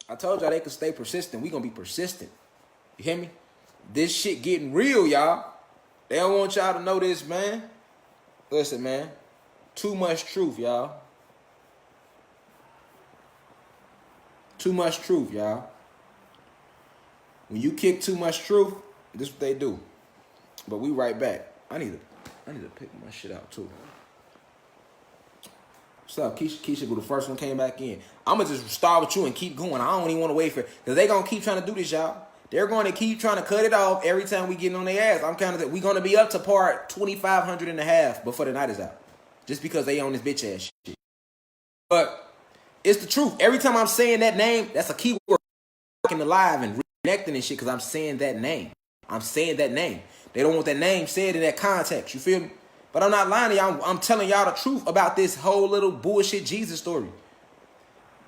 I told y'all they could stay persistent. We gonna be persistent. You hear me? This shit getting real, y'all. They don't want y'all to know this, man. Listen, man. Too much truth, y'all. Too much truth, y'all. When you kick too much truth, this is what they do. But we right back. I need to pick my shit out too. What's up, Keisha? Keisha, the first one came back in. I'm gonna just start with you and keep going. I don't even want to wait for it because they gonna keep trying to do this, y'all. They're going to keep trying to cut it off every time we get on their ass. I'm kind of we gonna be up to part 2,500 and a half before the night is out, just because they on this bitch ass shit. But it's the truth. Every time I'm saying that name, that's a keyword. Working alive and reconnecting and shit because I'm saying that name. I'm saying that name. They don't want that name said in that context. You feel me? But I'm not lying to y'all. I'm telling y'all the truth about this whole little bullshit Jesus story.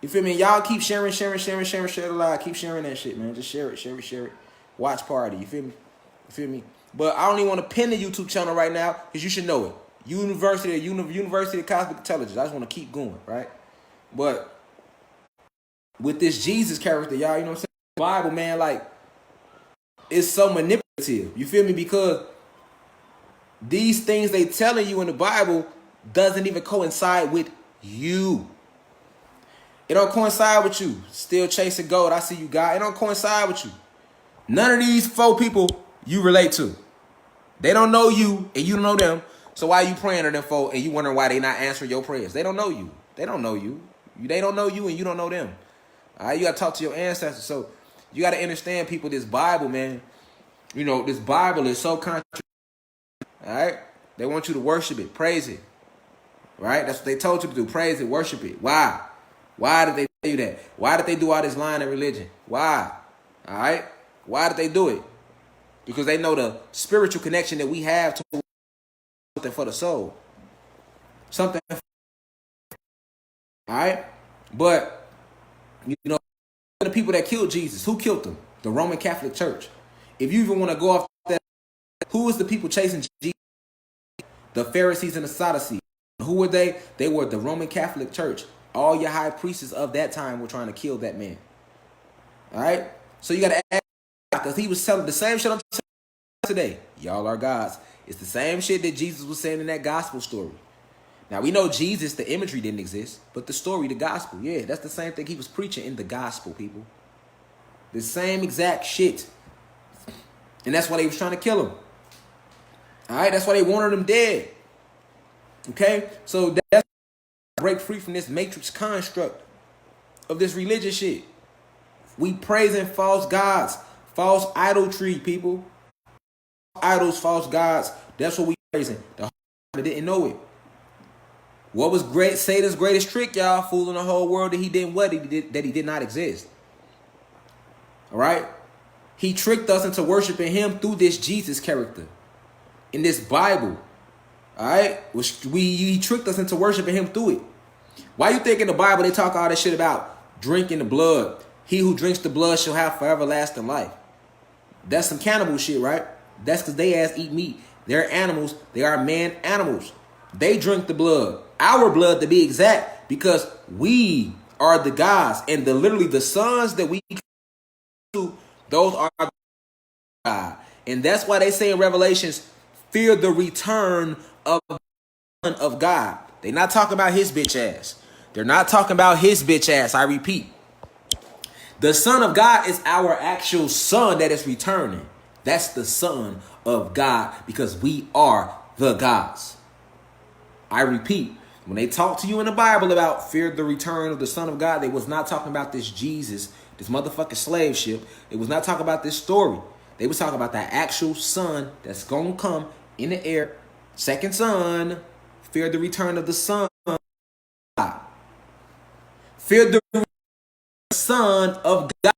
You feel me? Y'all keep sharing, share the live. Keep sharing that shit, man. Just share it. Watch party. You feel me? But I don't even want to pin the YouTube channel right now because you should know it. University of Cosmic Intelligence. I just want to keep going, right? But with this Jesus character, y'all, you know what I'm saying? The Bible, man, like, it's so manipulative. You feel me? Because these things they telling you in the Bible doesn't even coincide with you. It don't coincide with you. Still chasing gold. I see you, God. It don't coincide with you. None of these 4 people you relate to. They don't know you and you don't know them. So why you praying to them 4 and you wondering why they not answering your prayers? They don't know you. They don't know you. They don't know you and you don't know them. All right, you got to talk to your ancestors. So you got to understand, people, this Bible, man. You know, this Bible is so contradictory. All right? They want you to worship it, praise it. Right? That's what they told you to do. Praise it, worship it. Why? Why did they tell you that? Why did they do all this lying in religion? Why? All right? Why did they do it? Because they know the spiritual connection that we have to something for the soul. Something. All right? But, you know, the people that killed Jesus, who killed them? The Roman Catholic Church. If you even want to go off that, who was the people chasing Jesus? The Pharisees and the Sadducees. Who were they? They were the Roman Catholic Church. All your high priests of that time were trying to kill that man. All right? So you got to ask, because he was telling the same shit I'm telling today. Y'all are gods. It's the same shit that Jesus was saying in that gospel story. Now, we know Jesus, the imagery didn't exist, but the story, the gospel, yeah, that's the same thing he was preaching in the gospel, people. The same exact shit. And that's why they was trying to kill him. All right? That's why they wanted him dead. Okay? So that's break free from this matrix construct of this religious shit. We praising false gods, false idolatry, people. Idols, false gods. That's what we praising. The whole world didn't know it. What was great? Satan's greatest trick, y'all, fooling the whole world that he didn't what? That he did not exist. All right? He tricked us into worshiping him through this Jesus character in this Bible. All right? He tricked us into worshiping him through it. Why you think in the Bible they talk all that shit about drinking the blood? He who drinks the blood shall have forever lasting life. That's some cannibal shit, right? That's because they ass eat meat. They're animals. They are man animals. They drink the blood. Our blood, to be exact, because we are the gods. And literally the sons that we to, those are God. And that's why they say in Revelations, fear the return of the Son of God. They're not talking about his bitch ass. They're not talking about his bitch ass. I repeat. The Son of God is our actual son that is returning. That's the Son of God because we are the gods. I repeat. When they talk to you in the Bible about fear the return of the Son of God, they was not talking about this Jesus, this motherfucking slave ship. They was not talking about this story. They was talking about that actual son that's going to come in the air. Second son. Fear the return of the Son of God. Fear the Son of God.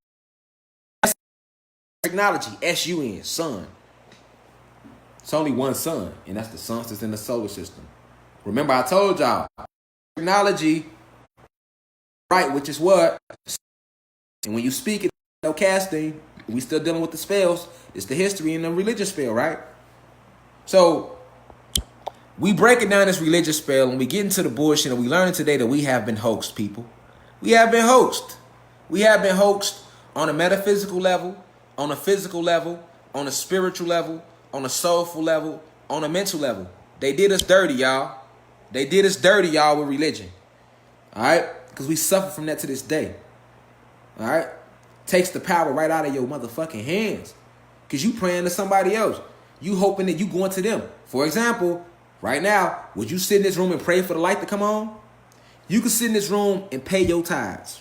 Technology, S-U-N, son. It's only one sun, and that's the sun that's in the solar system. Remember, I told y'all, technology, right, which is what? And when you speak it, no casting, we still dealing with the spells. It's the history and the religious spell, right? So, we breaking down this religious spell, and we get into the bullshit, and we learning today that we have been hoaxed, people. We have been hoaxed. We have been hoaxed on a metaphysical level, on a physical level, on a spiritual level, on a soulful level, on a mental level. They did us dirty, y'all. They did us dirty, y'all, with religion. All right? Because we suffer from that to this day. All right? Takes the power right out of your motherfucking hands. Because you praying to somebody else. You hoping that you going to them. For example, right now, would you sit in this room and pray for the light to come on? You can sit in this room and pay your tithes.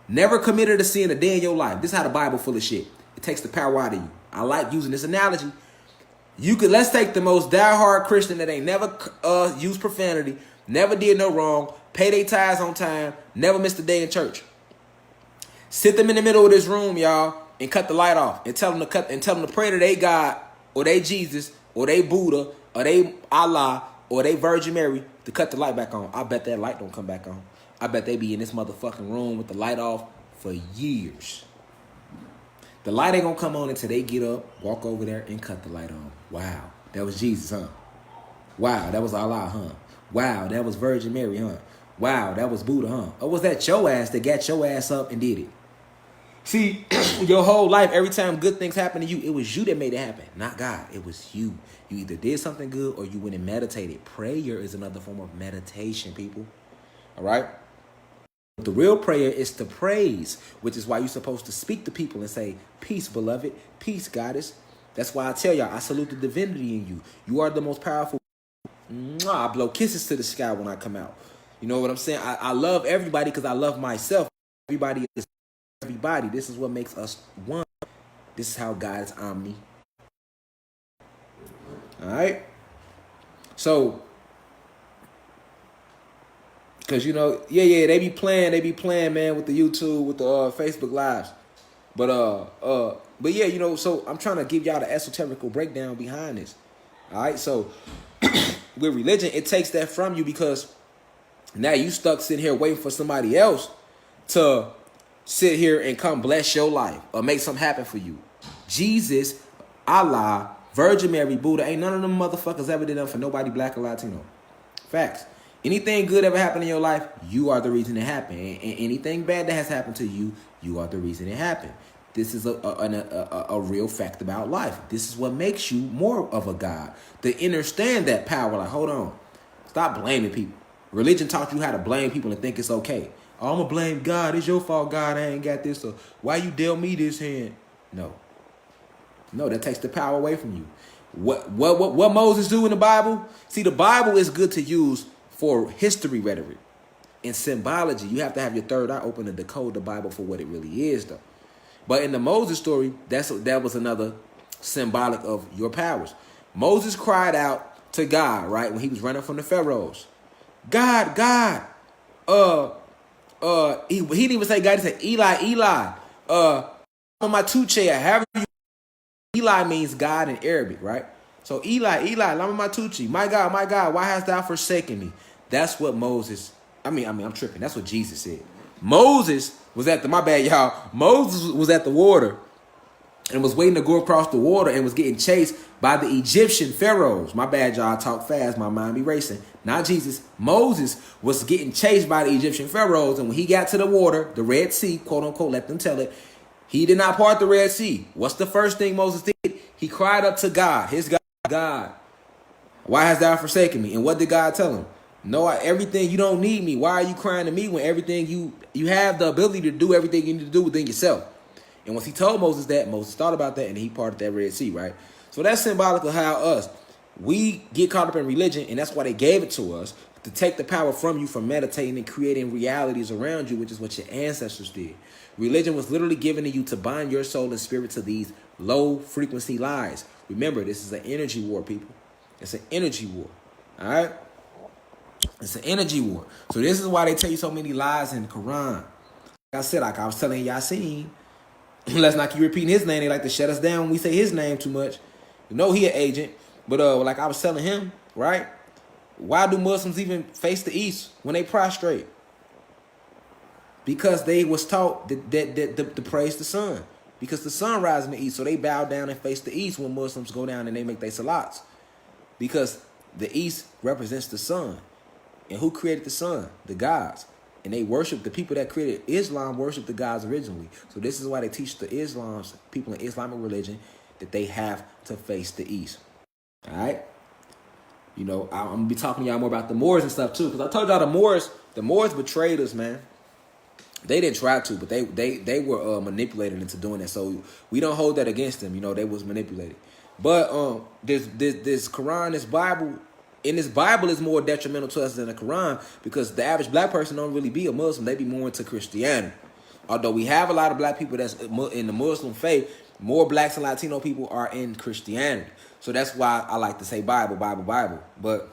Never committed a sin a day in your life. This is how the Bible full of shit. It takes the power out of you. I like using this analogy. Let's take the most diehard Christian that ain't never used profanity, never did no wrong, pay their tithes on time, never missed a day in church. Sit them in the middle of this room, y'all, and cut the light off and tell them to pray to their God or they Jesus or they Buddha or they Allah or they Virgin Mary to cut the light back on. I bet that light don't come back on. I bet they be in this motherfucking room with the light off for years. The light ain't gonna come on until they get up, walk over there, and cut the light on. Wow, that was Jesus, huh? Wow, that was Allah, huh? Wow, that was Virgin Mary, huh? Wow, that was Buddha, huh? Or was that your ass that got your ass up and did it? See, your whole life, every time good things happen to you, it was you that made it happen, not God. It was you. You either did something good or you went and meditated. Prayer is another form of meditation, people. All right? The real prayer is to praise, which is why you're supposed to speak to people and say, peace, beloved, peace, goddess. That's why I tell y'all, I salute the divinity in you. You are the most powerful. I blow kisses to the sky when I come out. You know what I'm saying? I love everybody because I love myself. Everybody is everybody. This is what makes us one. This is how God is omni. All right? So, because, you know, they be playing, man, with the YouTube, with the Facebook Lives. But yeah, you know, so I'm trying to give y'all the esoterical breakdown behind this. All right, so with religion, it takes that from you because now you stuck sitting here waiting for somebody else to sit here and come bless your life or make something happen for you. Jesus, Allah, Virgin Mary, Buddha, ain't none of them motherfuckers ever did nothing for nobody black or Latino. Facts. Anything good ever happened in your life, you are the reason it happened. And anything bad that has happened to you, you are the reason it happened. This is a real fact about life. This is what makes you more of a God. To understand that power, like, hold on. Stop blaming people. Religion taught you how to blame people and think it's okay. Oh, I'm going to blame God. It's your fault, God. I ain't got this. Or why you dealt me this hand? No, that takes the power away from you. What Moses do in the Bible? See, the Bible is good to use for history rhetoric and symbology. You have to have your third eye open to decode the Bible for what it really is, though. But in the Moses story, that was another symbolic of your powers. Moses cried out to God, right, when he was running from the pharaohs. God. He didn't even say God. He said, Eli. On my two chair. However you. Eli means God in Arabic, right? So Eli, lama matuchi. My God, why hast thou forsaken me? That's what Moses. I'm tripping. That's what Jesus said. Moses was at Moses was at the water and was waiting to go across the water and was getting chased by the Egyptian pharaohs. My bad, y'all. I talk fast. My mind be racing. Not Jesus. Moses was getting chased by the Egyptian pharaohs. And when he got to the water, the Red Sea, quote unquote, let them tell it, he did not part the Red Sea. What's the first thing Moses did? He cried up to God, his God, why hast thou forsaken me? And what did God tell him? No, everything, you don't need me. Why are you crying to me when everything you have the ability to do everything you need to do within yourself? And once he told Moses that, Moses thought about that and he parted that Red Sea, right? So that's symbolic of how we get caught up in religion, and that's why they gave it to us, to take the power from you from meditating and creating realities around you, which is what your ancestors did. Religion was literally given to you to bind your soul and spirit to these low frequency lies. Remember, this is an energy war, people. It's an energy war. All right? It's an energy war. So this is why they tell you so many lies in the Quran. Like I said, like I was telling Yasin, let's not keep repeating his name. They like to shut us down when we say his name too much. You know he an agent. But like I was telling him, right? Why do Muslims even face the east when they prostrate? Because they was taught to praise the sun. Because the sun rises in the east. So they bow down and face the east when Muslims go down and they make their salats. Because the east represents the sun. And who created the sun? The gods. And they worship, the people that created Islam worship the gods originally. So this is why they teach the people in Islamic religion that they have to face the East. All right? I'm going to be talking to y'all more about the Moors and stuff too. Because I told y'all the Moors betrayed us, man. They didn't try to, but they were manipulated into doing that. So we don't hold that against them. They was manipulated. But this Quran, this Bible, and this Bible is more detrimental to us than the Quran, because the average black person don't really be a Muslim. They be more into Christianity. Although we have a lot of black people that's in the Muslim faith, more blacks and Latino people are in Christianity. So that's why I like to say Bible. But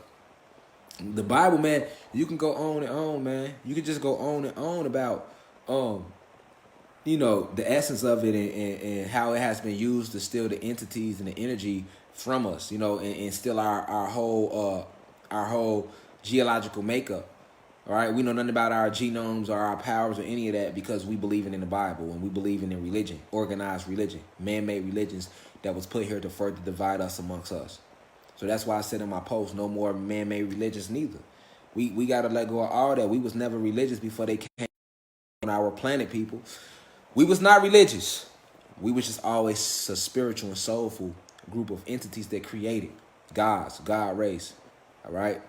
the Bible, man, you can go on and on, man. You can just go on and on about the essence of it and how it has been used to steal the entities and the energy from us, and steal our whole geological makeup. All right, we know nothing about our genomes or our powers or any of that, because we believe in the Bible, and we believe in religion, organized religion, man-made religions that was put here to further divide us amongst us. So that's why I said in my post, no more man-made religions neither. We got to let go of all that. We was never religious before they came on our planet, people. We was not religious. We was just always a spiritual and soulful group of entities that created God race. All right?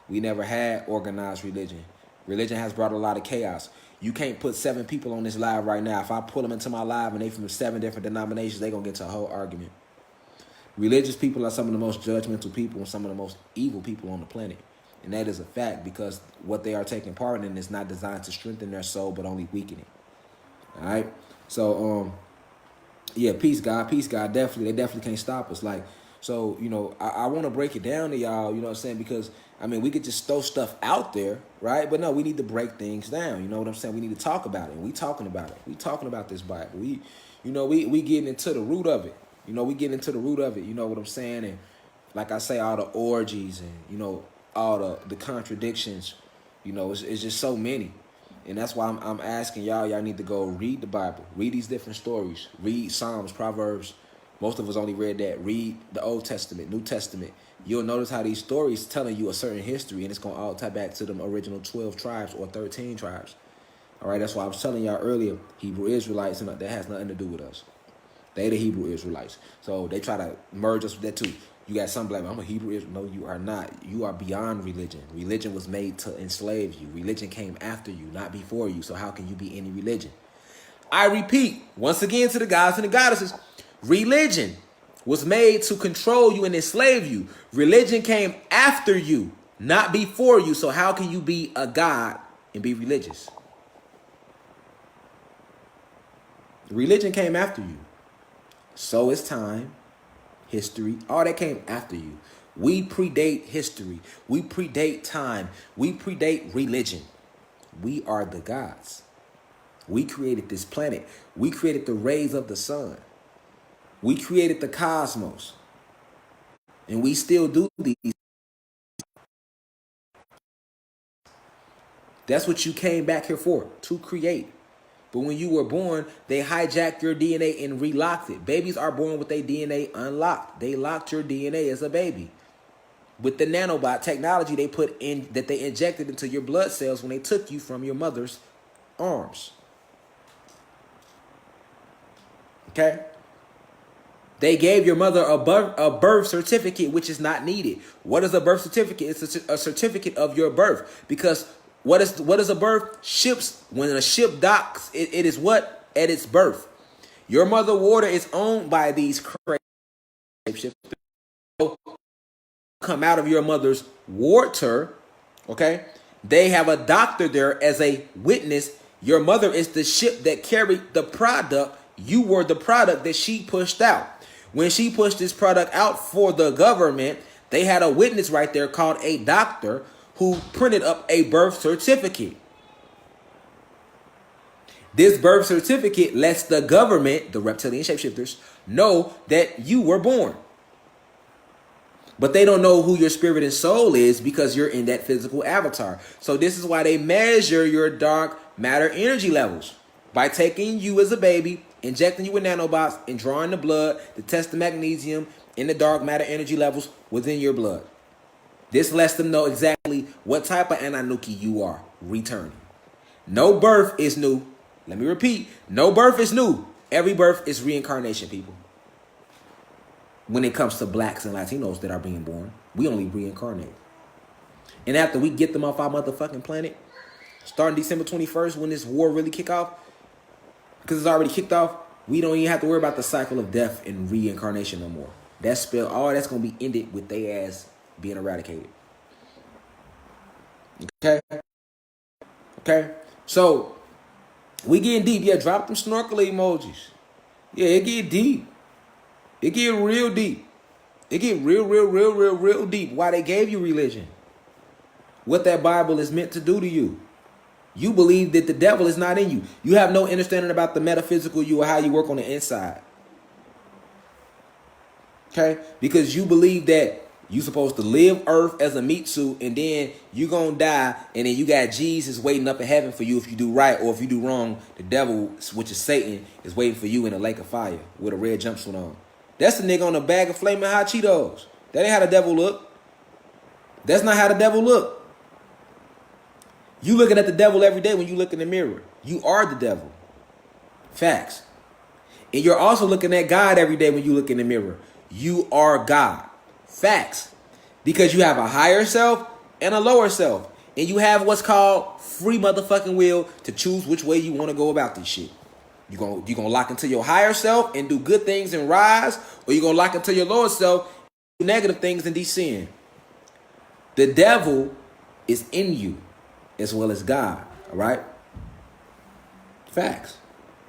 We never had organized religion. Religion has brought a lot of chaos. You can't put 7 people on this live right now. If I pull them into my live and they from 7 different denominations, they're going to get into a whole argument. Religious people are some of the most judgmental people and some of the most evil people on the planet. And that is a fact, because what they are taking part in is not designed to strengthen their soul, but only weaken it. All right? So, peace, God. Definitely, they definitely can't stop us. I want to break it down to y'all, you know what I'm saying? Because, we could just throw stuff out there, right? But no, we need to break things down, you know what I'm saying? We need to talk about it. And we talking about it. We talking about this Bible. We getting into the root of it. We getting into the root of it, you know what I'm saying? And like I say, all the orgies and, all the contradictions, it's just so many. And that's why I'm asking y'all need to go read the Bible. Read these different stories. Read Psalms, Proverbs. Most of us only read that. Read the Old Testament, New Testament. You'll notice how these stories telling you a certain history, and it's going to all tie back to them original 12 tribes or 13 tribes. All right, that's why I was telling y'all earlier, Hebrew Israelites, and that has nothing to do with us. They the Hebrew Israelites. So they try to merge us with that too. You got some black, I'm a Hebrew Israelite. No, you are not. You are beyond religion. Religion was made to enslave you. Religion came after you, not before you. So how can you be any religion? I repeat, once again to the gods and the goddesses, religion was made to control you and enslave you. Religion came after you, not before you. So how can you be a god and be religious? Religion came after you. So it's time, history, all that came after you. We predate history. We predate time. We predate religion. We are the gods. We created this planet. We created the rays of the sun. We created the cosmos. And we still do these. That's what you came back here for, to create. But when you were born, they hijacked your DNA and relocked it. Babies are born with their DNA unlocked. They locked your DNA as a baby. With the nanobot technology they put in, that they injected into your blood cells when they took you from your mother's arms. Okay? They gave your mother a birth certificate, which is not needed. What is a birth certificate? It's a certificate of your birth. Because what is a birth? Ships, when a ship docks, it is what? At its birth. Your mother water is owned by these crazy ships. Come out of your mother's water, okay? They have a doctor there as a witness. Your mother is the ship that carried the product. You were the product that she pushed out. When she pushed this product out for the government, they had a witness right there called a doctor who printed up a birth certificate. This birth certificate lets the government, the reptilian shapeshifters, know that you were born. But they don't know who your spirit and soul is because you're in that physical avatar. So this is why they measure your dark matter energy levels by taking you as a baby, injecting you with nanobots, and drawing the blood to test the magnesium in the dark matter energy levels within your blood. This lets them know exactly what type of Anunnaki you are returning. No birth is new. Let me repeat. No birth is new. Every birth is reincarnation, people. When it comes to blacks and Latinos that are being born, we only reincarnate. And after we get them off our motherfucking planet, starting December 21st, when this war really kick off, because it's already kicked off, we don't even have to worry about the cycle of death and reincarnation no more. That spell, all that's going to be ended with their ass being eradicated. Okay? Okay? So, we getting deep. Yeah, drop them snorkel emojis. Yeah, it get deep. It get real deep. It get real deep. Why they gave you religion. What that Bible is meant to do to you. You believe that the devil is not in you. You have no understanding about the metaphysical you or how you work on the inside. Okay? Because you believe that you're supposed to live earth as a meat suit and then you're going to die and then you got Jesus waiting up in heaven for you if you do right, or if you do wrong, the devil, which is Satan, is waiting for you in a lake of fire with a red jumpsuit on. That's the nigga on a bag of flaming hot Cheetos. That ain't how the devil look. That's not how the devil look. You looking at the devil every day when you look in the mirror. You are the devil. Facts. And you're also looking at God every day when you look in the mirror. You are God. Facts. Because you have a higher self and a lower self. And you have what's called free motherfucking will to choose which way you want to go about this shit. You gonna lock into your higher self and do good things and rise, or you gonna lock into your lower self and do negative things and descend. The devil is in you as well as God. All right? Facts.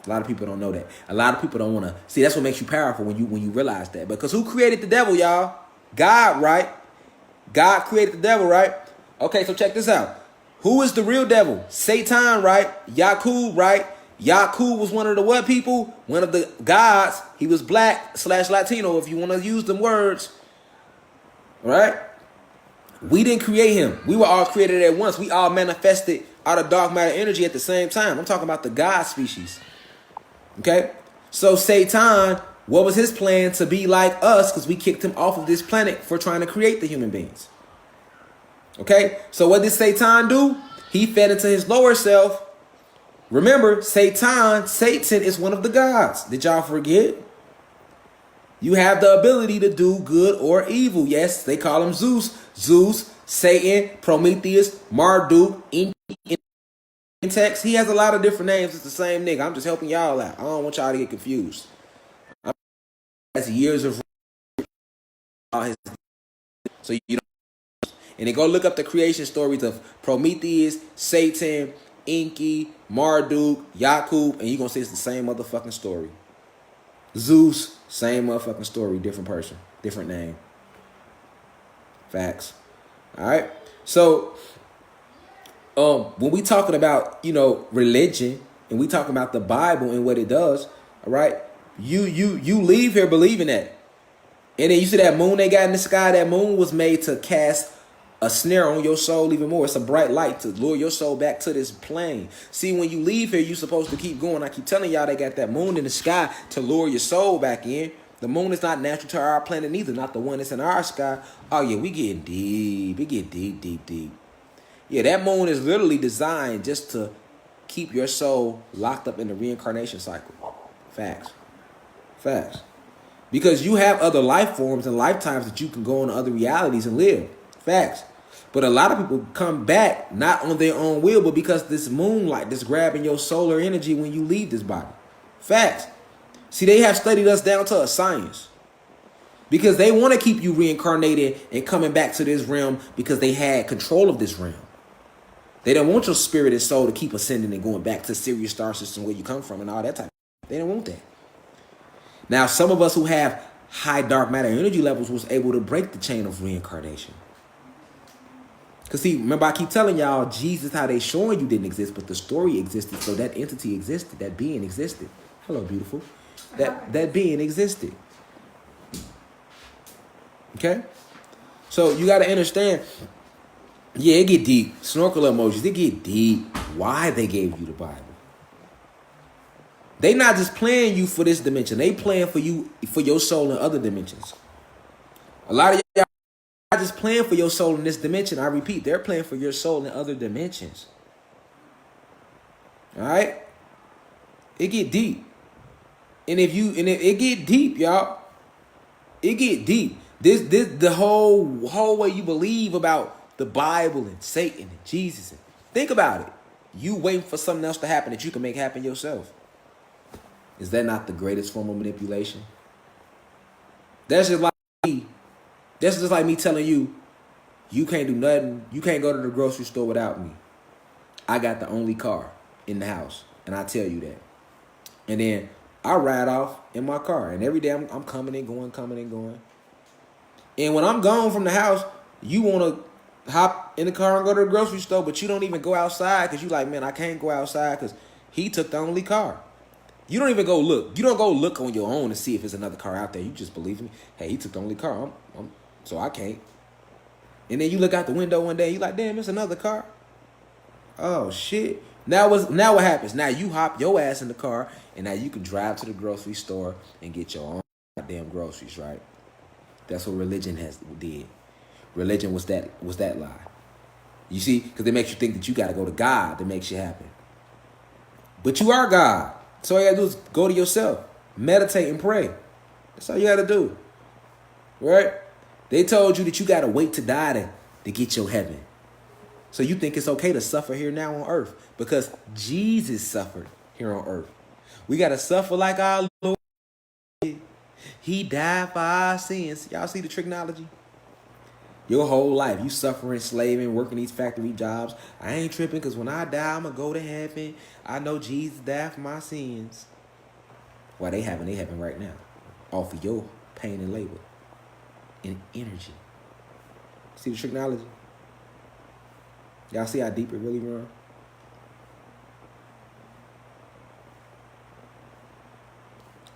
A lot of people don't know that. A lot of people don't want to see. That's what makes you powerful when you realize that. Because who created the devil, y'all? God, right? God created the devil, right? Okay, so check this out. Who is the real devil? Satan, right? Yakub, right? Yakub was one of the what people? One of the gods. He was black/Latino, if you want to use them words. All right? We didn't create him. We were all created at once. We all manifested out of dark matter energy at the same time. I'm talking about the God species. Okay? So Satan, what was his plan? To be like us, because we kicked him off of this planet for trying to create the human beings. Okay? So what did Satan do? He fed into his lower self. Remember, Satan is one of the gods. Did y'all forget? You have the ability to do good or evil. Yes, they call him Zeus. Zeus, Satan, Prometheus, Marduk, in text. He has a lot of different names. It's the same nigga. I'm just helping y'all out. I don't want y'all to get confused. That's years of so you know. And then go look up the creation stories of Prometheus, Satan, Enki, Marduk, Yakub, and you're going to see it's the same motherfucking story. Zeus, same motherfucking story, different person, different name. Facts. All right? So, when we talking about, religion, and we talking about the Bible and what it does, all right, you leave here believing that. And then you see that moon they got in the sky, that moon was made to cast a snare on your soul even more. It's a bright light to lure your soul back to this plane. See, when you leave here, you're supposed to keep going. I keep telling y'all they got that moon in the sky to lure your soul back in. The moon is not natural to our planet neither, not the one that's in our sky. Oh, yeah, we getting deep. We get deep. Yeah, that moon is literally designed just to keep your soul locked up in the reincarnation cycle. Facts. Because you have other life forms and lifetimes that you can go into other realities and live. Facts. But a lot of people come back not on their own will, but because this moonlight, this grabbing your solar energy when you leave this body. Facts. See, they have studied us down to a science. Because they want to keep you reincarnated and coming back to this realm because they had control of this realm. They don't want your spirit and soul to keep ascending and going back to Sirius star system where you come from and all that type of thing. They don't want that. Now, some of us who have high dark matter energy levels was able to break the chain of reincarnation. Because see, remember I keep telling y'all, Jesus, how they showing you didn't exist, but the story existed, so that entity existed, that being existed. Hello, beautiful. That being existed. Okay? So you got to understand, yeah, it get deep. Snorkel emojis, it get deep. Why they gave you the Bible. They not just playing you for this dimension. They playing for you, for your soul in other dimensions. A lot of y'all not just playing for your soul in this dimension. I repeat, they're playing for your soul in other dimensions. All right? It get deep. And it get deep, y'all. It get deep. This the whole way you believe about the Bible and Satan and Jesus. Think about it. You waiting for something else to happen that you can make happen yourself. Is that not the greatest form of manipulation? That's just like me telling you, you can't do nothing. You can't go to the grocery store without me. I got the only car in the house, and I tell you that. And then I ride off in my car, and every day I'm coming and going, coming and going. And when I'm gone from the house, you want to hop in the car and go to the grocery store, but you don't even go outside because you like, man, I can't go outside because he took the only car. You don't even go look. You don't go look on your own to see if there's another car out there. You just believe me. Hey, he took the only car. So I can't. And then you look out the window one day. You like, damn, it's another car. Oh shit. Now what happens? Now you hop your ass in the car, and now you can drive to the grocery store and get your own goddamn groceries, right? That's what religion did. Religion was that lie. You see, because it makes you think that you got to go to God to make shit happen. But you are God. So all you got to do is go to yourself, meditate and pray. That's all you got to do. Right? They told you that you got to wait to die to get your heaven. So you think it's okay to suffer here now on earth because Jesus suffered here on earth. We got to suffer like our Lord. He died for our sins. Y'all see the tricknology? Your whole life, you suffering, slaving, working these factory jobs. I ain't tripping because when I die, I'm going to go to heaven. I know Jesus died for my sins. Well, they happen right now. Off of your pain and labor and energy. See the tricknology? Y'all see how deep it really runs?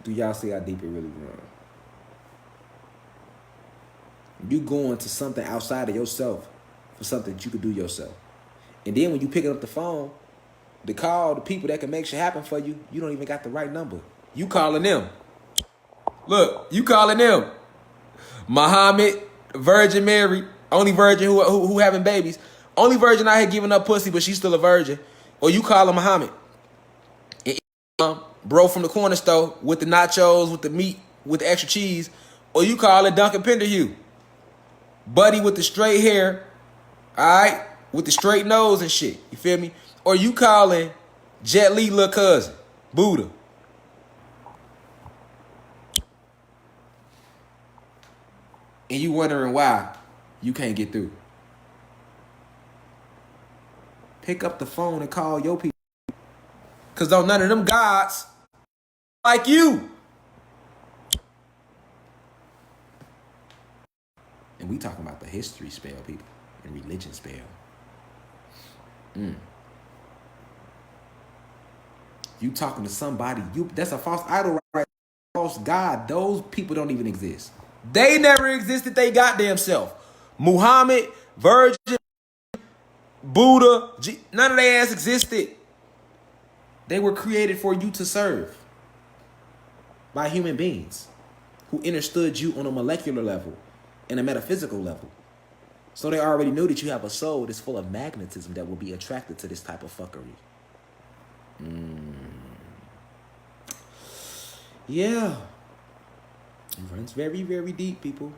Do y'all see how deep it really runs? You going to something outside of yourself for something that you could do yourself. And then when you picking up the phone to call the people that can make shit happen for you, you don't even got the right number. You calling them. Look, you calling them. Muhammad, Virgin Mary, only virgin who having babies. Only virgin out here giving up pussy, but she's still a virgin. Or you calling Muhammad. And bro from the corner store with the nachos, with the meat, with the extra cheese. Or you calling Duncan Penderhue. Buddy with the straight hair, all right, with the straight nose and shit. You feel me? Or you calling Jet Li little cousin, Buddha. And you wondering why you can't get through. Pick up the phone and call your people. Because don't none of them gods like you. And we talking about the history spell, people, and religion spell. You talking to somebody, that's a false idol, right? False God. Those people don't even exist. They never existed they goddamn self. Muhammad, Virgin, Buddha, none of their ass existed. They were created for you to serve by human beings who understood you on a molecular level and a metaphysical level. So they already knew that you have a soul that's full of magnetism that will be attracted to this type of fuckery. Yeah. It runs very, very deep, people.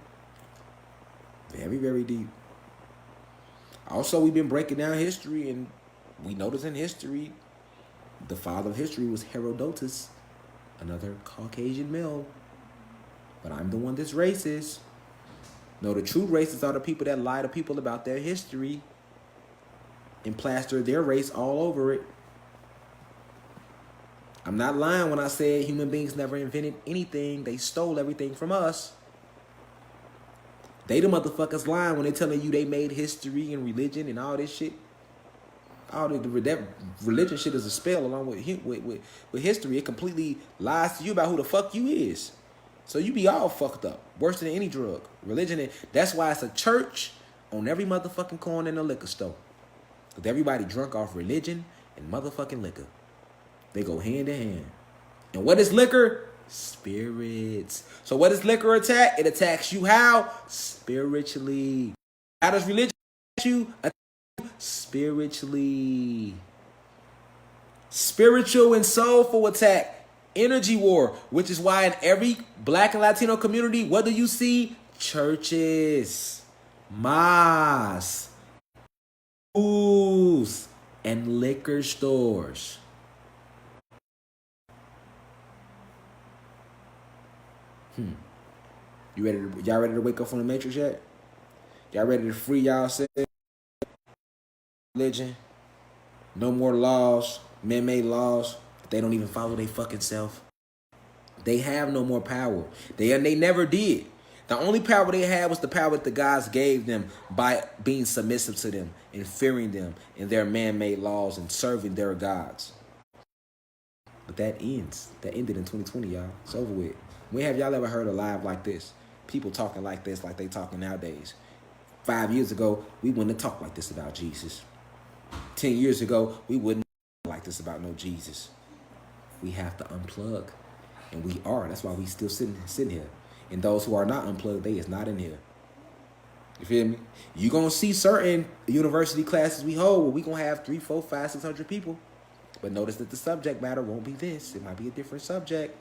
Very, very deep. Also, we've been breaking down history, and we notice in history, the father of history was Herodotus, another Caucasian male. But I'm the one that's racist. No, the true racists are the people that lie to people about their history and plaster their race all over it. I'm not lying when I said human beings never invented anything. They stole everything from us. They the motherfuckers lying when they telling you they made history and religion and all this shit. All that religion shit is a spell along with history. It completely lies to you about who the fuck you is. So you be all fucked up. Worse than any drug. Religion, that's why it's a church on every motherfucking corner in a liquor store. Because everybody drunk off religion and motherfucking liquor. They go hand in hand. And what is liquor? Spirits. So what does liquor attack? It attacks you how? Spiritually. How does religion attack you? Spiritually. Spiritual and soulful attack. Energy war, which is why in every Black and Latino community, what do you see? Churches, mosques, schools, and liquor stores. Y'all ready to wake up from the Matrix yet? Y'all ready to free yourself? Religion. No more laws, man-made laws. They don't even follow their fucking self. They have no more power. They never did. The only power they had was the power that the gods gave them by being submissive to them and fearing them and their man-made laws and serving their gods. But that ends. That ended in 2020, y'all. It's over with. When have y'all ever heard a live like this? People talking like this, like they talking nowadays. 5 years ago, we wouldn't have talked like this about Jesus. 10 years ago, we wouldn't like this about no Jesus. We have to unplug. And we are. That's why we still sitting here. And those who are not unplugged, they is not in here. You feel me? You're going to see certain university classes we hold where we going to have 300, 400, 500, 600 people. But notice that the subject matter won't be this. It might be a different subject.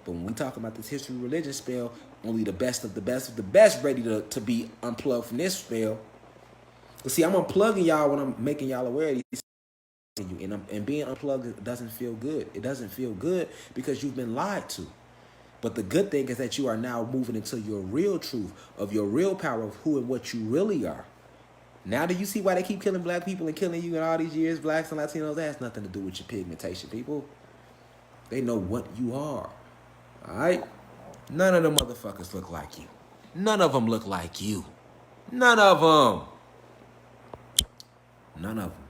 But when we talk about this history religion spell, only the best of the best of the best ready to be unplugged from this spell. But see, I'm unplugging y'all when I'm making y'all aware of these. And being unplugged doesn't feel good. It doesn't feel good because you've been lied to. But the good thing is that you are now moving into your real truth of your real power of who and what you really are. Now do you see why they keep killing black people and killing you in all these years, blacks and Latinos? That has nothing to do with your pigmentation, people. They know what you are. All right? None of them motherfuckers look like you. None of them look like you. None of them. None of them.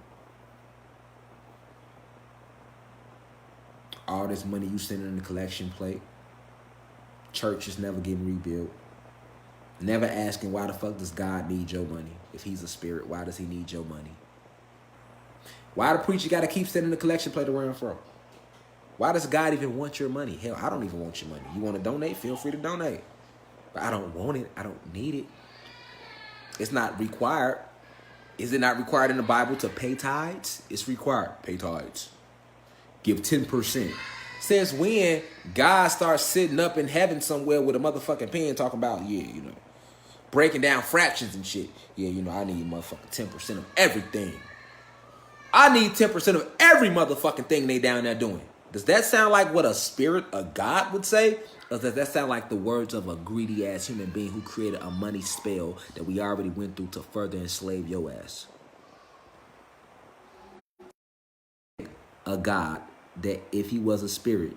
All this money you sending in the collection plate. Church is never getting rebuilt. Never asking why the fuck does God need your money? If he's a spirit, why does he need your money? Why the preacher got to keep sending the collection plate around for? Why does God even want your money? Hell, I don't even want your money. You want to donate? Feel free to donate. But I don't want it. I don't need it. It's not required. Is it not required in the Bible to pay tithes? It's required. Pay tithes. Give 10%. Since when God starts sitting up in heaven somewhere with a motherfucking pen talking about, breaking down fractions and shit. I need motherfucking 10% of everything. I need 10% of every motherfucking thing they down there doing. Does that sound like what a spirit, a God would say? Or does that sound like the words of a greedy ass human being who created a money spell that we already went through to further enslave your ass? A God that if he was a spirit,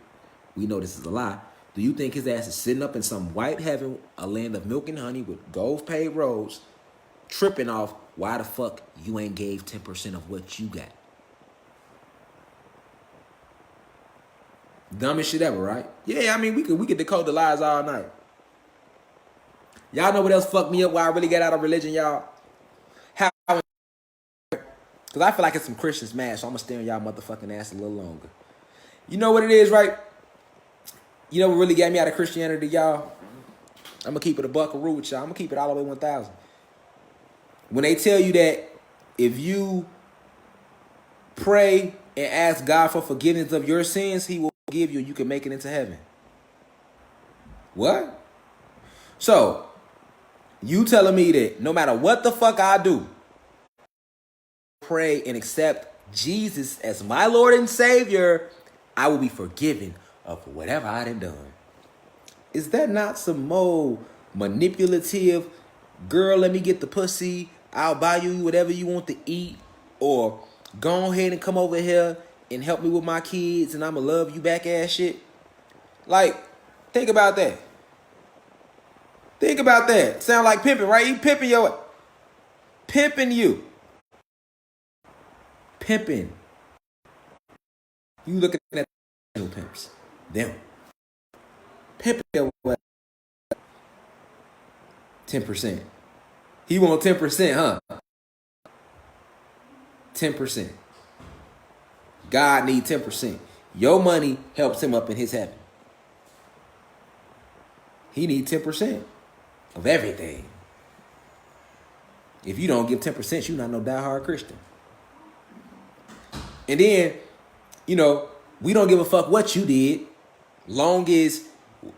we know this is a lie. Do you think his ass is sitting up in some white heaven, a land of milk and honey with gold paved roads, tripping off why the fuck you ain't gave 10% of what you got? Dumbest shit ever, right? Yeah, I mean, we could decode the lies all night. Y'all know what else fucked me up why I really got out of religion, y'all? Because I feel like it's some Christians mad, so I'm going to stay on y'all motherfucking ass a little longer. You know what it is, right? You know what really got me out of Christianity, y'all? I'm going to keep it a buckaroo with y'all. I'm going to keep it all the way 1,000. When they tell you that if you pray and ask God for forgiveness of your sins, he will forgive you and you can make it into heaven. What? So, you telling me that no matter what the fuck I do, pray and accept Jesus as my Lord and Savior, I will be forgiven of whatever I done. Is that not some more manipulative, girl, let me get the pussy, I'll buy you whatever you want to eat, or go ahead and come over here and help me with my kids and I'ma love you back ass shit? Like, think about that. Think about that. Sound like pimping, right? You pimping you. Pimping. You looking at the pimps. Them. Pimping your what? 10%. He want 10%, huh? 10%. God need 10%. Your money helps him up in his heaven. He need 10% of everything. If you don't give 10%, you're not no diehard Christian. And then You know, we don't give a fuck what you did. Long as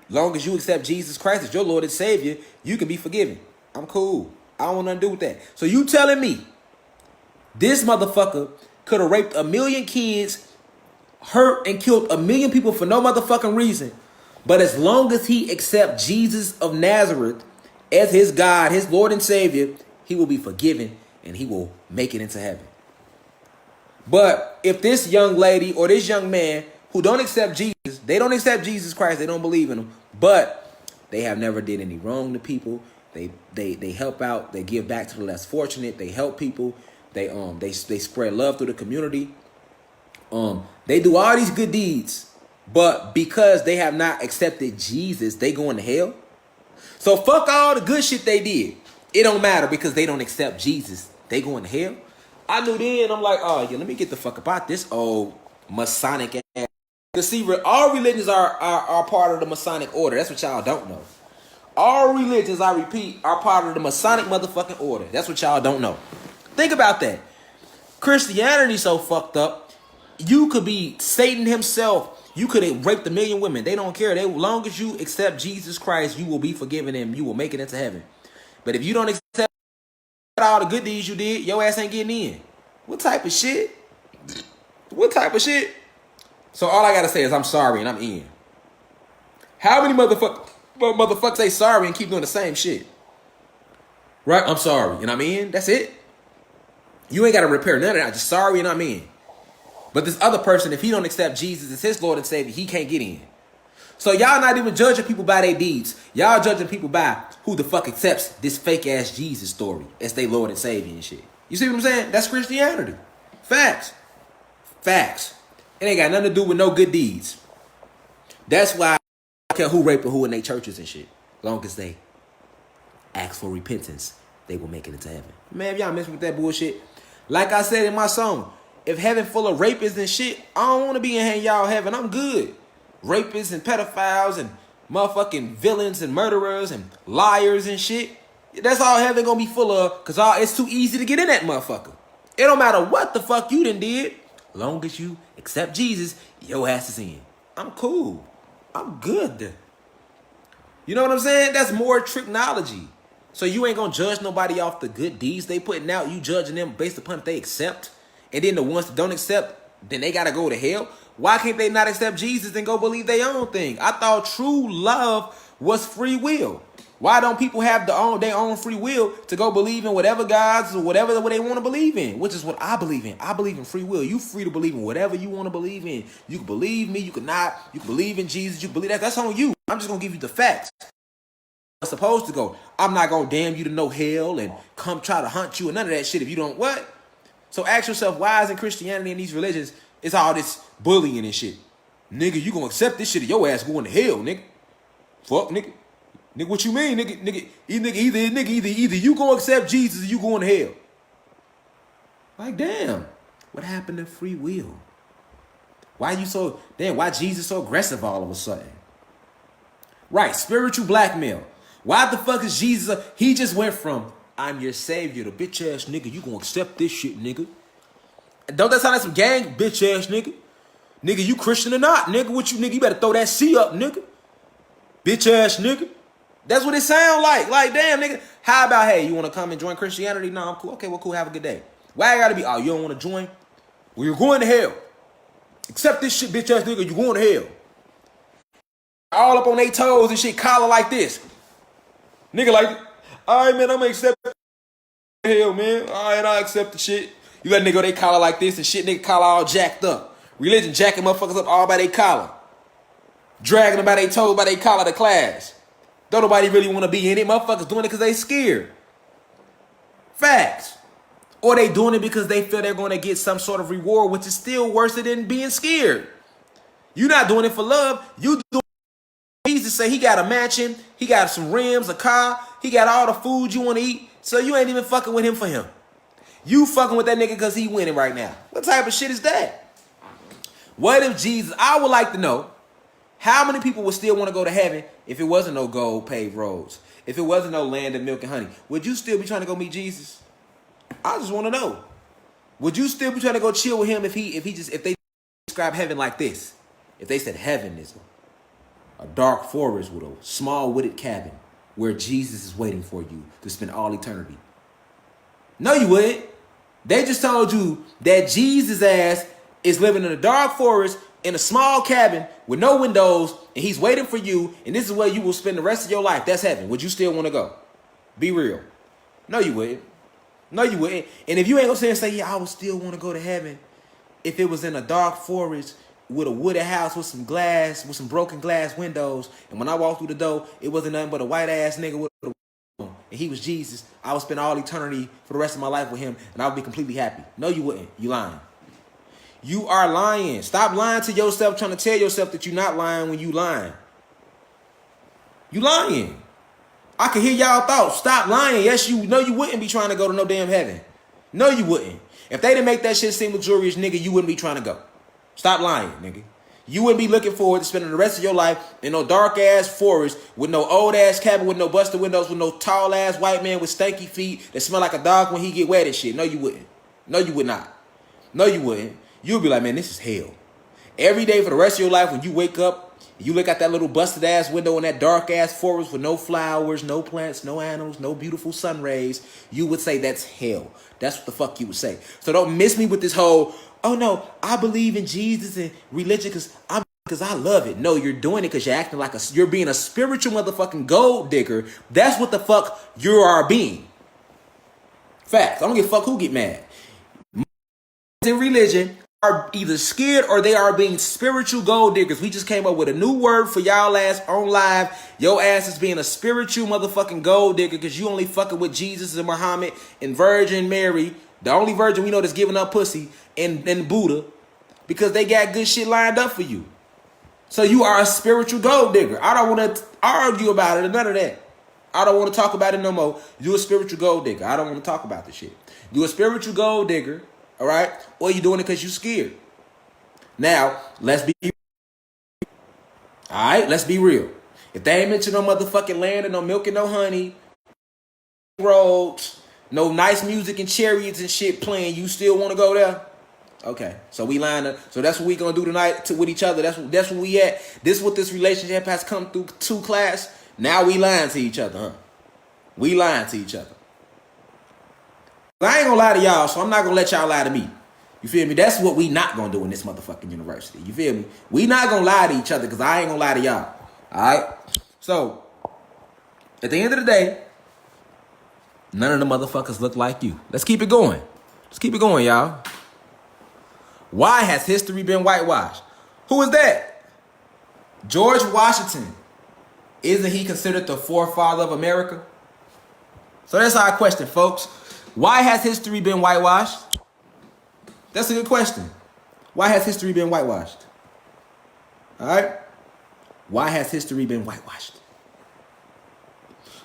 you accept Jesus Christ as your Lord and Savior, you can be forgiven. I'm cool. I don't want nothing to do with that. So you telling me this motherfucker could have raped 1 million kids, hurt and killed 1 million people for no motherfucking reason, but as long as he accept Jesus of Nazareth as his God, his Lord and Savior, he will be forgiven and he will make it into heaven. But if this young lady or this young man who don't accept Jesus, they don't accept Jesus Christ, they don't believe in him, but they have never did any wrong to people. They help out, they give back to the less fortunate, they help people, they spread love through the community. They do all these good deeds, but because they have not accepted Jesus, they going to hell. So fuck all the good shit they did. It don't matter because they don't accept Jesus. They going to hell. I knew then, I'm like, oh yeah, let me get the fuck about this old Masonic ass. Because see, all religions are part of the Masonic order. That's what y'all don't know. All religions, I repeat, are part of the Masonic motherfucking order. That's what y'all don't know. Think about that. Christianity so fucked up. You could be Satan himself. You could have raped 1 million women. They don't care. As long as you accept Jesus Christ, you will be forgiven and you will make it into heaven. But if you don't accept all the good deeds you did, your ass ain't getting in. What type of shit? What type of shit? So all I gotta say is I'm sorry and I'm in. How many motherfuckers say sorry and keep doing the same shit? Right? I'm sorry and I'm in. That's it. You ain't gotta repair none of that. Just sorry and I'm in. But this other person, if he don't accept Jesus as his Lord and Savior, he can't get in. So y'all not even judging people by their deeds. Y'all judging people by who the fuck accepts this fake ass Jesus story as their Lord and Savior and shit. You see what I'm saying? That's Christianity. Facts. Facts. It ain't got nothing to do with no good deeds. That's why I don't care who raping who in their churches and shit. As long as they ask for repentance, they will make it into heaven. Man, if y'all mess with that bullshit, like I said in my song, if heaven full of rapists and shit, I don't want to be in y'all heaven. I'm good. Rapists and pedophiles and motherfucking villains and murderers and liars and shit. That's all heaven gonna be full of, because it's too easy to get in that motherfucker. It don't matter what the fuck you done did. Long as you accept Jesus, your ass is in. I'm cool. I'm good. You know what I'm saying? That's more technology. So you ain't gonna judge nobody off the good deeds they putting out. You judging them based upon if they accept. And then the ones that don't accept, then they gotta go to hell. Why can't they not accept Jesus and go believe their own thing? I thought true love was free will. Why don't people have their own free will to go believe in whatever gods or whatever they want to believe in? Which is what I believe in. I believe in free will. You free to believe in whatever you want to believe in. You can believe me, you can not. You can believe in Jesus, you can believe that. That's on you. I'm just gonna give you the facts. It's supposed to go. I'm not gonna damn you to no hell and come try to hunt you and none of that shit if you don't what? So ask yourself, why is in Christianity and these religions, it's all this bullying and shit? Nigga, you gonna accept this shit or your ass going to hell, nigga. Fuck, nigga. Nigga, what you mean, nigga? Either you gonna accept Jesus or you going to hell. Like, damn. What happened to free will? Why Jesus so aggressive all of a sudden? Right, spiritual blackmail. Why the fuck is Jesus? He just went from, I'm your savior, to bitch ass nigga, you gonna accept this shit, nigga. Don't that sound like some gang, bitch ass nigga? Nigga, you Christian or not, nigga? What you, nigga? You better throw that C up, nigga. Bitch ass nigga. That's what it sound like. Like, damn, nigga. How about, hey, you want to come and join Christianity? No, I'm cool. Okay, well, cool. Have a good day. Why I gotta be, oh, you don't want to join? Well, you're going to hell. Accept this shit, bitch ass nigga. You're going to hell. All up on their toes and shit, collar like this. Nigga, like, all right, man, I'm gonna accept hell, man. All right, I accept the shit. You let nigga go they collar like this and shit, nigga collar all jacked up. Religion jacking motherfuckers up all by their collar. Dragging them by their toes, by their collar to class. Don't nobody really want to be in it. Motherfuckers doing it because they scared. Facts. Or they doing it because they feel they're going to get some sort of reward, which is still worse than being scared. You're not doing it for love. You doing it. Jesus say he got a mansion, he got some rims, a car, he got all the food you want to eat. So you ain't even fucking with him for him. You fucking with that nigga because he winning right now. What type of shit is that? What if Jesus, I would like to know, how many people would still want to go to heaven if it wasn't no gold paved roads? If it wasn't no land of milk and honey? Would you still be trying to go meet Jesus? I just want to know. Would you still be trying to go chill with him if they describe heaven like this. If they said heaven is a dark forest with a small wooded cabin where Jesus is waiting for you to spend all eternity. No, you wouldn't. They just told you that Jesus' ass is living in a dark forest in a small cabin with no windows, and he's waiting for you, and this is where you will spend the rest of your life. That's heaven. Would you still want to go? Be real. No, you wouldn't. No, you wouldn't. And if you ain't gonna sit and say, yeah, I would still want to go to heaven if it was in a dark forest with a wooded house with some glass, with some broken glass windows, and when I walked through the door, it wasn't nothing but a white ass nigga with a and he was Jesus, I would spend all eternity for the rest of my life with him, and I would be completely happy. No, you wouldn't. You lying. You are lying. Stop lying to yourself, trying to tell yourself that you're not lying when you lying. You lying. I can hear y'all thoughts. Stop lying. Yes, you know you wouldn't be trying to go to no damn heaven. No, you wouldn't. If they didn't make that shit seem luxurious, nigga, you wouldn't be trying to go. Stop lying, nigga. You wouldn't be looking forward to spending the rest of your life in no dark-ass forest with no old-ass cabin with no busted windows with no tall-ass white man with stanky feet that smell like a dog when he get wet and shit. No, you wouldn't. No, you would not. No, you wouldn't. You'd be like, man, this is hell. Every day for the rest of your life when you wake up, you look out that little busted-ass window in that dark-ass forest with no flowers, no plants, no animals, no beautiful sun rays, you would say that's hell. That's what the fuck you would say. So don't miss me with this whole, oh no, I believe in Jesus and religion because I love it. No, you're doing it because you're acting like you're being a spiritual motherfucking gold digger. That's what the fuck you are being. Facts. I don't give a fuck who get mad. In religion are either scared or they are being spiritual gold diggers. We just came up with a new word for y'all ass on live. Your ass is being a spiritual motherfucking gold digger because you only fucking with Jesus and Muhammad and Virgin Mary, the only virgin we know that's giving up pussy, and Buddha, because they got good shit lined up for you. So you are a spiritual gold digger. I don't want to argue about it or none of that. I don't want to talk about it no more. You a spiritual gold digger. I don't want to talk about this shit. You a spiritual gold digger, all right? Or you doing it because you scared. Now, let's be all right, let's be real. If they ain't mention no motherfucking land and no milk and no honey, roads, no nice music and chariots and shit playing, you still want to go there? Okay, so we line up. So that's what we gonna do tonight with each other. That's where we at. This is what this relationship has come through to class. Now we lying to each other, huh? We lying to each other. I ain't gonna lie to y'all, so I'm not gonna let y'all lie to me. You feel me? That's what we not gonna do in this motherfucking university. You feel me? We not gonna lie to each other because I ain't gonna lie to y'all. All right? So, at the end of the day, none of the motherfuckers look like you. Let's keep it going. Let's keep it going, y'all. Why has history been whitewashed? Who is that? George Washington. Isn't he considered the forefather of America? So that's our question, folks. Why has history been whitewashed? That's a good question. Why has history been whitewashed? All right? Why has history been whitewashed?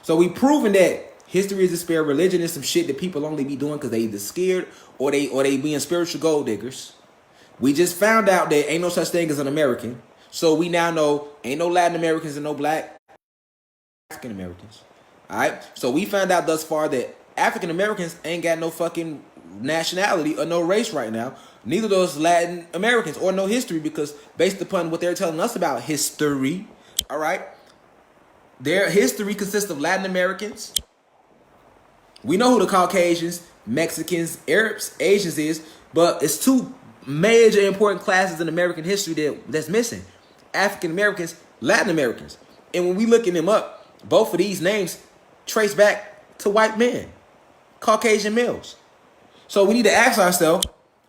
So we proven that history is a spare religion is some shit that people only be doing because they either scared or they being spiritual gold diggers. We just found out that ain't no such thing as an American. So we now know ain't no Latin Americans and no black African Americans. All right? So we found out thus far that African Americans ain't got no fucking nationality or no race right now. Neither those Latin Americans or no history because based upon what they're telling us about history, all right, their history consists of Latin Americans. We know who the Caucasians, Mexicans, Arabs, Asians is, but it's two major important classes in American history that's missing. African Americans, Latin Americans. And when we looking them up, both of these names trace back to white men, Caucasian males. So we need to ask ourselves,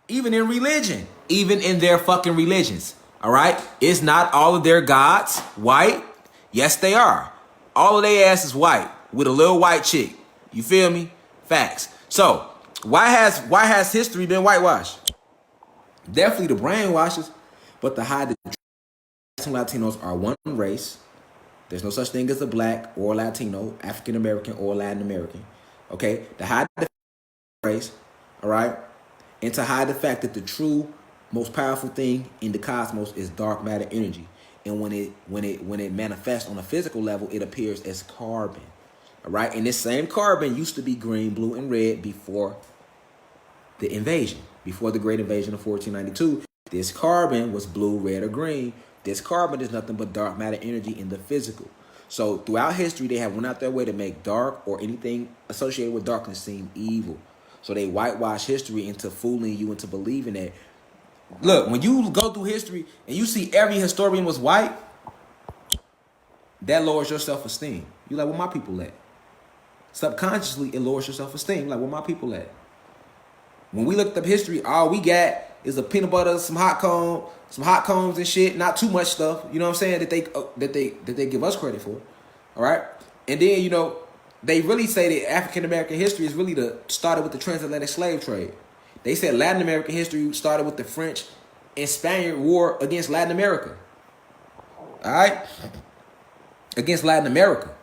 even in religion, even in their fucking religions, all right? Is not all of their gods white? Yes, they are. All of their ass is white with a little white chick. You feel me? Facts. So why has history been whitewashed? Definitely the brainwashes, but to hide the Latinos are one race. There's no such thing as a black or Latino, African American or Latin American. Okay, to hide the race, all right, and to hide the fact that the true, most powerful thing in the cosmos is dark matter energy, and when it manifests on a physical level, it appears as carbon. All right, and this same carbon used to be green, blue, and red before the invasion, before the Great Invasion of 1492. This carbon was blue, red, or green. This carbon is nothing but dark matter energy in the physical. So throughout history, they have went out their way to make dark or anything associated with darkness seem evil. So they whitewash history into fooling you into believing that. Look, when you go through history and you see every historian was white, that lowers your self-esteem. You're like, where my people at? Subconsciously, it lowers your self-esteem. Like, where my people at? When we looked up history, all we got is a peanut butter, some hot combs and shit. Not too much stuff. You know what I'm saying? That they give us credit for. All right. And then, you know, they really say that African American history is really started with the transatlantic slave trade. They said Latin American history started with the French and Spaniard war against Latin America. All right. Against Latin America.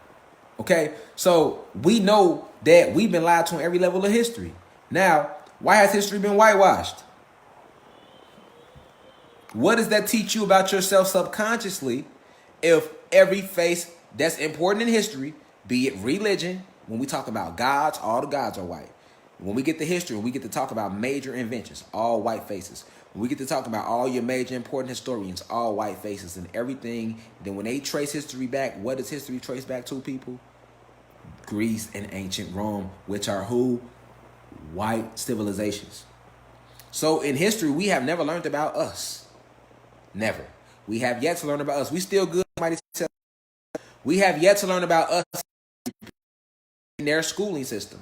Okay. So we know that we've been lied to on every level of history. Now, why has history been whitewashed? What does that teach you about yourself subconsciously if every face that's important in history, be it religion, when we talk about gods, all the gods are white. When we get to history, we get to talk about major inventions, all white faces. When we get to talk about all your major important historians, all white faces and everything. Then when they trace history back, what does history trace back to, people? Greece and ancient Rome, which are who? White civilizations. So in history, we have never learned about us. Never. We have yet to learn about us. We still good. We have yet to learn about us in their schooling system.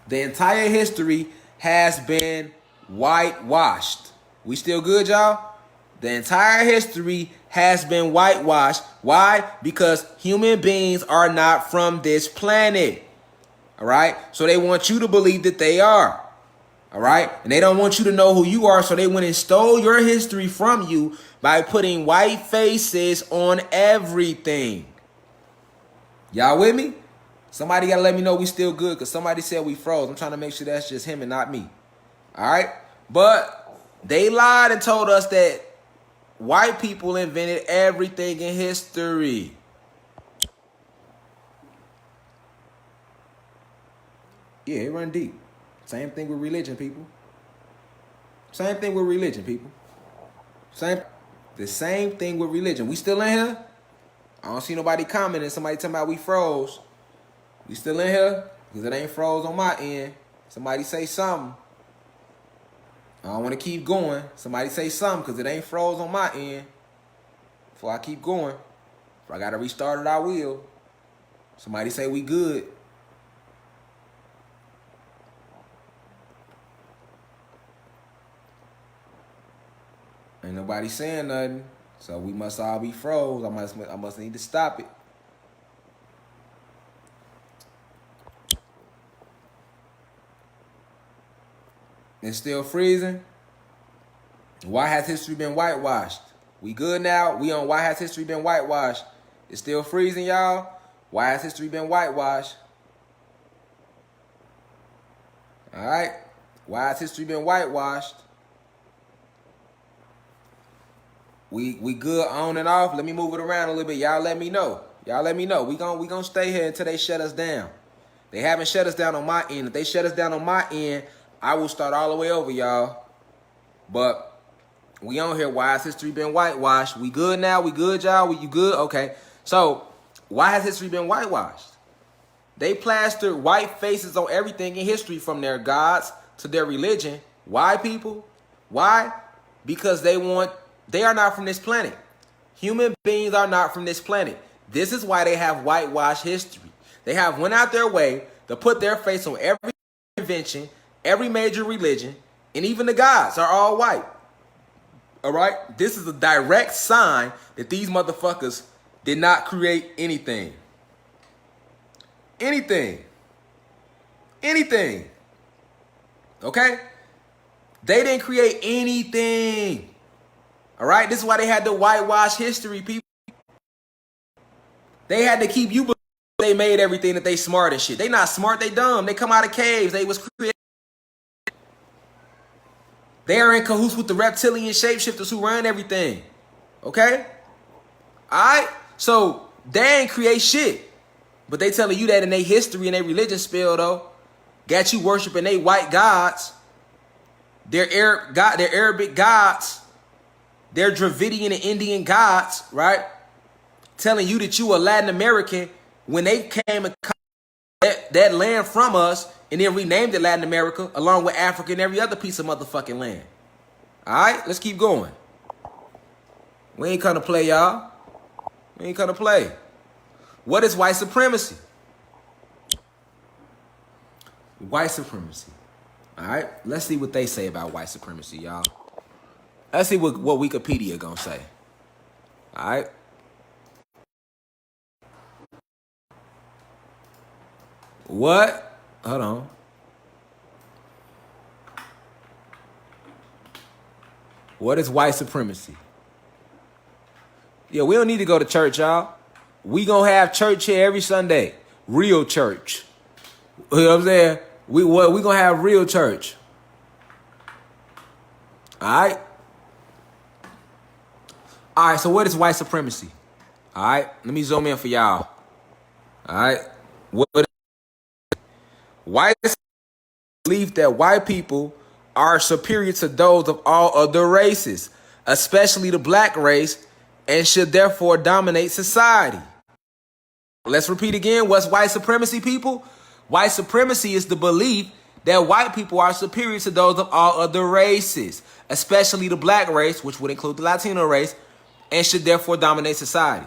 The entire history has been whitewashed. We still good, y'all? The entire history has been whitewashed. Why? Because human beings are not from this planet. All right? So they want you to believe that they are. All right? And they don't want you to know who you are, so they went and stole your history from you by putting white faces on everything. Y'all with me? Somebody got to let me know we still good, because somebody said we froze. I'm trying to make sure that's just him and not me. All right? But they lied and told us that white people invented everything in history. Yeah, it run deep. Same thing with religion, people. Same thing with religion, people. The same thing with religion. We still in here? I don't see nobody commenting. Somebody talking about we froze. We still in here? Because it ain't froze on my end. Somebody say something. I don't want to keep going. Somebody say something because it ain't froze on my end. Before I keep going. If I got to restart it, I will. Somebody say we good. Ain't nobody saying nothing. So we must all be froze. I must need to stop it. It's still freezing. Why has history been whitewashed? We good now? We on why has history been whitewashed? It's still freezing, y'all. Why has history been whitewashed? All right. Why has history been whitewashed? We good on and off. Let me move it around a little bit. Y'all let me know. Y'all let me know. We gonna stay here until they shut us down. They haven't shut us down on my end. If they shut us down on my end, I will start all the way over, y'all. But we on here. Why has history been whitewashed? We good now? We good, y'all? You good? Okay. So why has history been whitewashed? They plastered white faces on everything in history, from their gods to their religion. Why, people? Why? Because they are not from this planet. Human beings are not from this planet. This is why they have whitewashed history. They have went out their way to put their face on every invention, every major religion, and even the gods are all white. All right? This is a direct sign that these motherfuckers did not create anything. Anything. Okay? They didn't create anything. All right? This is why they had to whitewash history, people. They had to keep you believing they made everything, that they smart and shit. They not smart, they dumb. They come out of caves. They was created. They are in cahoots with the reptilian shapeshifters who run everything. Okay? Alright? So they ain't create shit. But they telling you that in their history and their religion spill, though. Got you worshiping they white gods. Their Arabic gods. their Dravidian and Indian gods, right? Telling you that you are Latin American when they came and that land from us and then renamed it Latin America along with Africa and every other piece of motherfucking land. All right, let's keep going. We ain't come to play, y'all. We ain't come to play. What is white supremacy? White supremacy. All right, let's see what they say about white supremacy, y'all. Let's see what Wikipedia gonna say. All right. What? Hold on. What is white supremacy? Yeah, we don't need to go to church, y'all. We gonna have church here every Sunday. Real church. You know what I'm saying? We gonna have real church. Alright? Alright, so what is white supremacy? Alright, let me zoom in for y'all. Alright? White belief that white people are superior to those of all other races, especially the black race, and should therefore dominate society. Let's repeat again. What's white supremacy, people? White supremacy is the belief that white people are superior to those of all other races, especially the black race, which would include the Latino race, and should therefore dominate society.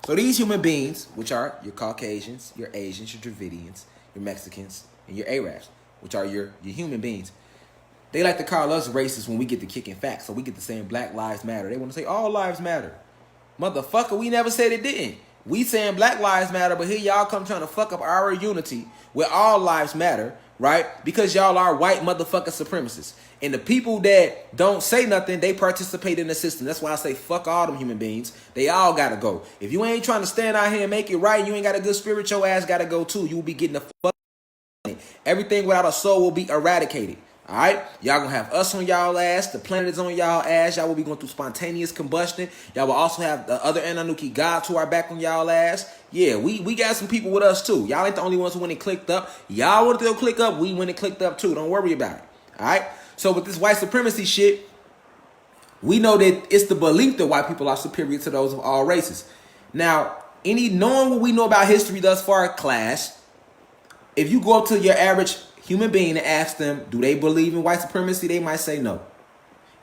So these human beings, which are your Caucasians, your Asians, your Dravidians, your Mexicans, and your Arabs, which are your human beings, they like to call us racist when we get to kicking facts. So we get to saying Black Lives Matter. They want to say all lives matter. Motherfucker, we never said it didn't. We saying Black Lives Matter, but here y'all come trying to fuck up our unity with all lives matter, right? Because y'all are white motherfucking supremacists. And the people that don't say nothing, they participate in the system. That's why I say fuck all them human beings. They all gotta go. If you ain't trying to stand out here and make it right, you ain't got a good spirit, your ass gotta go too. You will be getting the fuck. Everything without a soul will be eradicated. All right, y'all gonna have us on y'all ass. The planet is on y'all ass. Y'all will be going through spontaneous combustion. Y'all will also have the other Ananuki gods who are back on y'all ass. Yeah, we got some people with us too. Y'all ain't the only ones who went and clicked up. Y'all wanted to go click up. We went and clicked up too. Don't worry about it. All right. So with this white supremacy shit, we know that it's the belief that white people are superior to those of all races. Now, knowing what we know about history thus far, class, if you go up to your average human being and ask them, do they believe in white supremacy? They might say no.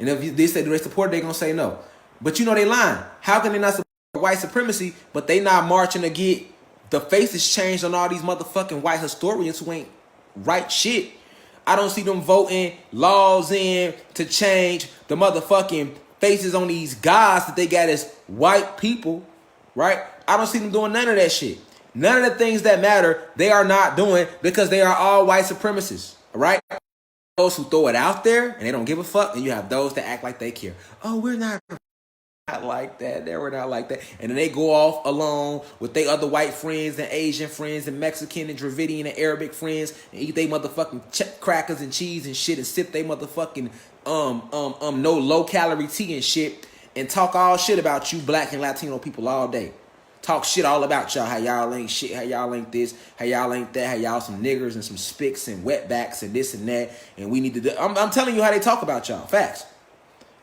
And if they say, do they support it? They're going to say no. But you know they lying. How can they not support white supremacy, but they not marching to get the faces changed on all these motherfucking white historians who ain't right shit? I don't see them voting laws in to change the motherfucking faces on these gods that they got as white people, right? I don't see them doing none of that shit. None of the things that matter, they are not doing because they are all white supremacists, right? Those who throw it out there and they don't give a fuck, and you have those that act like they care. Oh, we're not like that. We're not like that. And then they go off alone with their other white friends and Asian friends and Mexican and Dravidian and Arabic friends and eat they motherfucking crackers and cheese and shit and sip they motherfucking no low calorie tea and shit and talk all shit about you black and Latino people all day. Talk shit all about y'all, how y'all ain't shit, how y'all ain't this, how y'all ain't that, how y'all some niggers and some spicks and wetbacks and this and that, and we need to do. I'm telling you how they talk about y'all. Facts.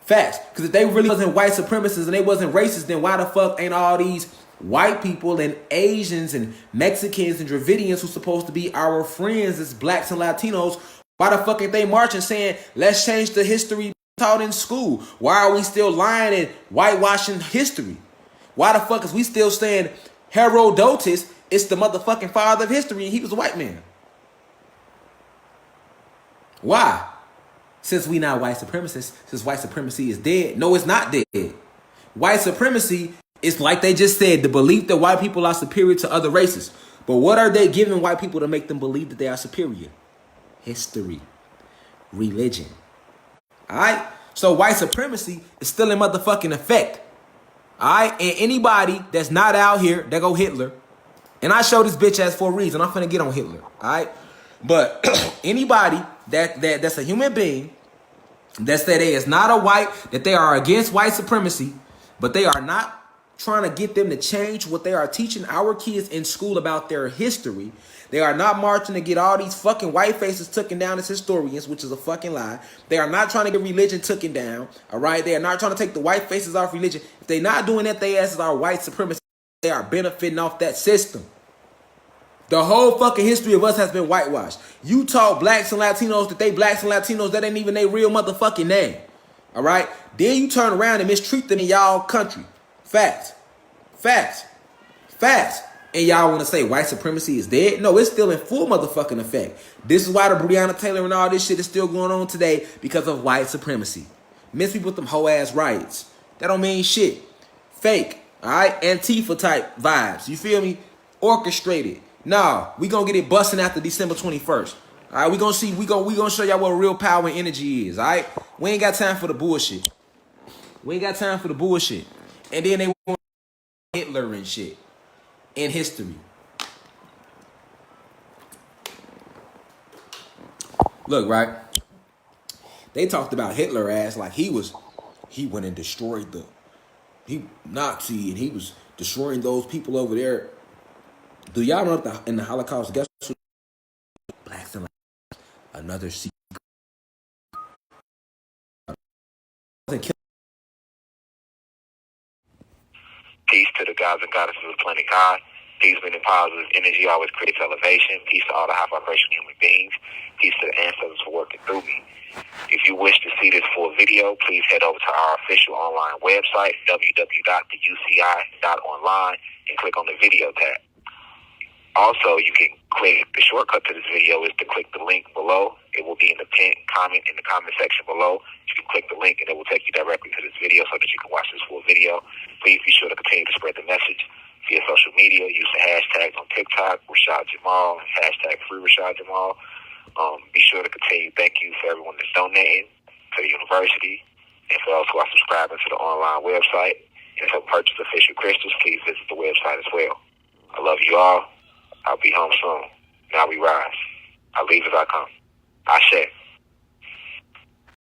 Because if they really wasn't white supremacists and they wasn't racist, then why the fuck ain't all these white people and Asians and Mexicans and Dravidians who's supposed to be our friends as blacks and Latinos, why the fuck ain't they marching saying, let's change the history taught in school? Why are we still lying and whitewashing history? Why the fuck is we still saying Herodotus is the motherfucking father of history and he was a white man? Why? Since we not white supremacists, since white supremacy is dead. No, it's not dead. White supremacy is like they just said, the belief that white people are superior to other races. But what are they giving white people to make them believe that they are superior? History. Religion. All right? So white supremacy is still in motherfucking effect. All right, and anybody that's not out here, that go Hitler, and I show this bitch ass for a reason. I'm finna get on Hitler, all right? But anybody that's a human being that say they is not a white, that they are against white supremacy, but they are not trying to get them to change what they are teaching our kids in school about their history. They are not marching to get all these fucking white faces taken down as historians, which is a fucking lie. They are not trying to get religion taken down, all right? They are not trying to take the white faces off religion. If they're not doing that, they asses are white supremacists. They are benefiting off that system. The whole fucking history of us has been whitewashed. You taught blacks and Latinos that they blacks and Latinos, that ain't even their real motherfucking name, all right? Then you turn around and mistreat them in y'all country. Facts. Facts. Facts. And y'all want to say white supremacy is dead? No, it's still in full motherfucking effect. This is why the Breonna Taylor and all this shit is still going on today, because of white supremacy. Miss people with them hoe ass riots. That don't mean shit. Fake. All right? Antifa type vibes. You feel me? Orchestrated. Nah, we gonna get it busting after December 21st. All right, we gonna show y'all what real power and energy is. All right? We ain't got time for the bullshit. We ain't got time for the bullshit. And then they want Hitler and shit in history. Look, right? They talked about Hitler as like he went and destroyed he Nazi, and he was destroying those people over there. Do y'all know that in the Holocaust, guess what? Blacks and another secret. Peace to the gods and goddesses of planet God. Peace, meaning positive energy always creates elevation. Peace to all the high vibration human beings. Peace to the ancestors for working through me. If you wish to see this full video, please head over to our official online website, www.theuci.online, and click on the video tab. Also, you can click, the shortcut to this video is to click the link below. It will be in the pinned comment in the comment section below. You can click the link and it will take you directly to this video so that you can watch this full video. Please be sure to continue to spread the message via social media. Use the hashtags on TikTok, Rashad Jamal, and hashtag free Rashad Jamal. Be sure to continue. Thank you for everyone that's donating to the university, and for those who are subscribing to the online website. And to purchase official crystals, please visit the website as well. I love you all. I'll be home soon. Now we rise. I leave as I come. Ashe.